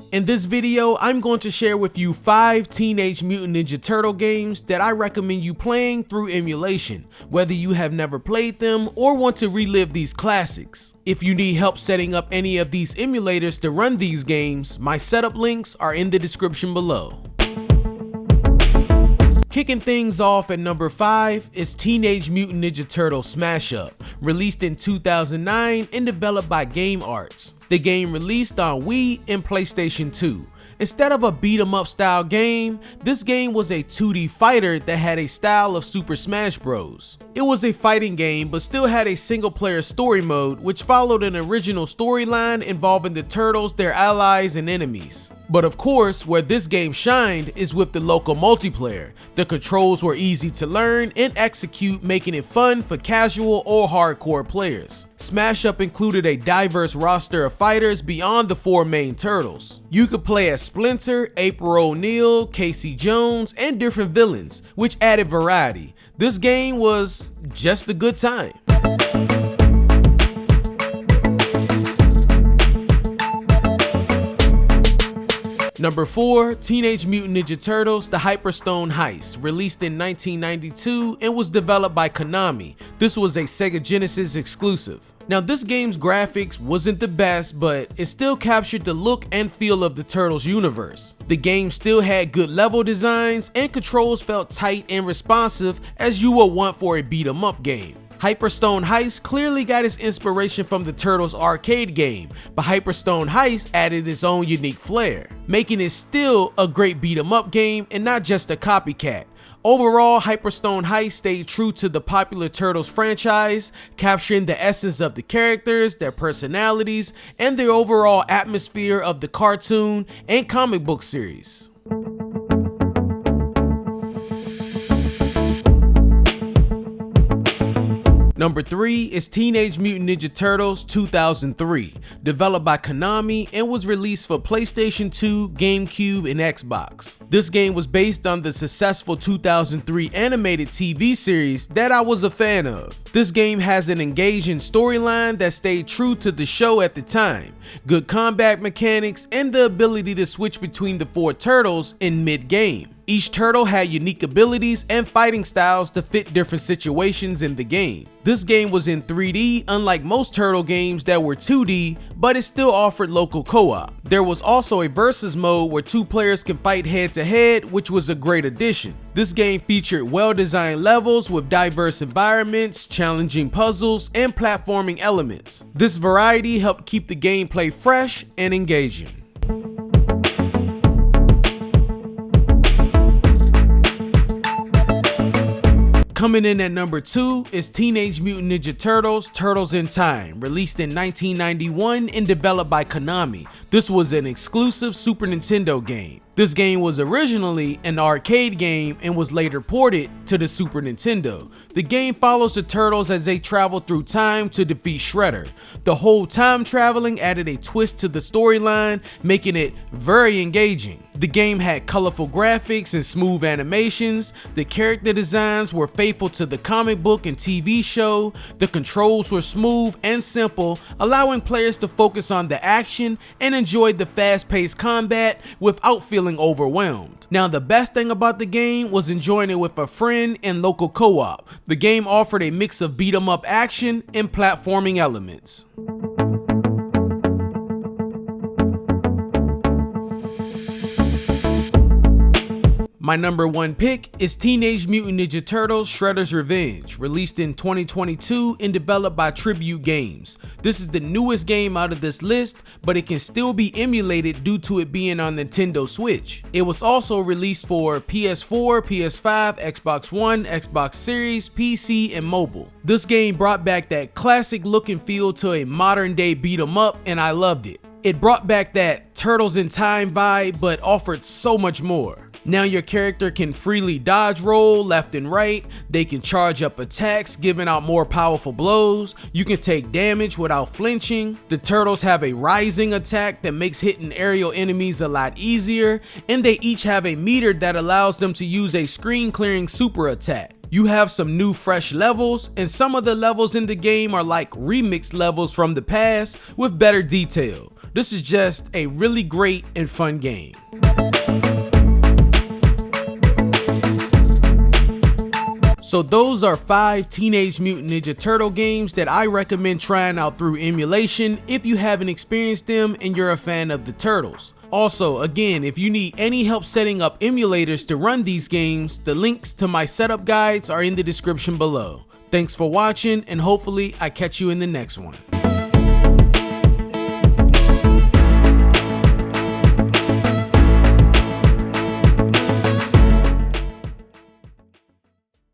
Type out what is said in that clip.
In this video, I'm going to share with you 5 Teenage Mutant Ninja Turtle games that I recommend you playing through emulation, whether you have never played them or want to relive these classics. If you need help setting up any of these emulators to run these games, my setup links are in the description below. Kicking things off at number 5 is Teenage Mutant Ninja Turtle Smash Up, released in 2009 and developed by Game Arts. The game released on Wii and PlayStation 2. Instead of a beat-em-up style game, this game was a 2D fighter that had a style of Super Smash Bros. It was a fighting game but still had a single-player story mode which followed an original storyline involving the turtles, their allies, and enemies. But of course, where this game shined is with the local multiplayer. The controls were easy to learn and execute, making it fun for casual or hardcore players. Smash Up included a diverse roster of fighters beyond the 4 main turtles. You could play as Splinter, April O'Neil, Casey Jones, and different villains, which added variety. This game was just a good time. Number 4, Teenage Mutant Ninja Turtles The Hyperstone Heist, released in 1992 and was developed by Konami. This was a Sega Genesis exclusive. Now this game's graphics wasn't the best, but it still captured the look and feel of the Turtles universe. The game still had good level designs and controls felt tight and responsive as you would want for a beat 'em up game. Hyperstone Heist clearly got its inspiration from the Turtles arcade game, but Hyperstone Heist added its own unique flair, making it still a great beat 'em up game and not just a copycat. Overall, Hyperstone Heist stayed true to the popular Turtles franchise, capturing the essence of the characters, their personalities, and the overall atmosphere of the cartoon and comic book series. Number 3 is Teenage Mutant Ninja Turtles 2003, developed by Konami and was released for PlayStation 2, GameCube, and Xbox. This game was based on the successful 2003 animated TV series that I was a fan of. This game has an engaging storyline that stayed true to the show at the time, good combat mechanics, and the ability to switch between the 4 turtles in mid-game. Each turtle had unique abilities and fighting styles to fit different situations in the game. This game was in 3D, unlike most turtle games that were 2D, but it still offered local co-op. There was also a versus mode where 2 players can fight head to head, which was a great addition. This game featured well-designed levels with diverse environments, challenging puzzles, and platforming elements. This variety helped keep the gameplay fresh and engaging. Coming in at number 2 is Teenage Mutant Ninja Turtles Turtles in Time, released in 1991 and developed by Konami. This was an exclusive Super Nintendo game. This game was originally an arcade game and was later ported to the Super Nintendo. The game follows the Turtles as they travel through time to defeat Shredder. The whole time traveling added a twist to the storyline, making it very engaging. The game had colorful graphics and smooth animations. The character designs were faithful to the comic book and TV show. The controls were smooth and simple, allowing players to focus on the action and enjoy the fast-paced combat without feeling overwhelmed. Now the best thing about the game was enjoying it with a friend and local co-op. The game offered a mix of beat 'em up action and platforming elements. My number 1 pick is Teenage Mutant Ninja Turtles Shredder's Revenge, released in 2022 and developed by Tribute Games. This is the newest game out of this list, but it can still be emulated due to it being on Nintendo Switch. It was also released for PS4, PS5, Xbox One, Xbox Series, PC, and mobile. This game brought back that classic look and feel to a modern day beat 'em up, and I loved it. It brought back that Turtles in Time vibe, but offered so much more. Now your character can freely dodge roll left and right, they can charge up attacks, giving out more powerful blows, you can take damage without flinching, the turtles have a rising attack that makes hitting aerial enemies a lot easier, and they each have a meter that allows them to use a screen clearing super attack. You have some new fresh levels, and some of the levels in the game are like remixed levels from the past with better detail. This is just a really great and fun game. So those are 5 Teenage Mutant Ninja Turtle games that I recommend trying out through emulation if you haven't experienced them and you're a fan of the Turtles. Also, again, if you need any help setting up emulators to run these games, the links to my setup guides are in the description below. Thanks for watching, and hopefully I catch you in the next one.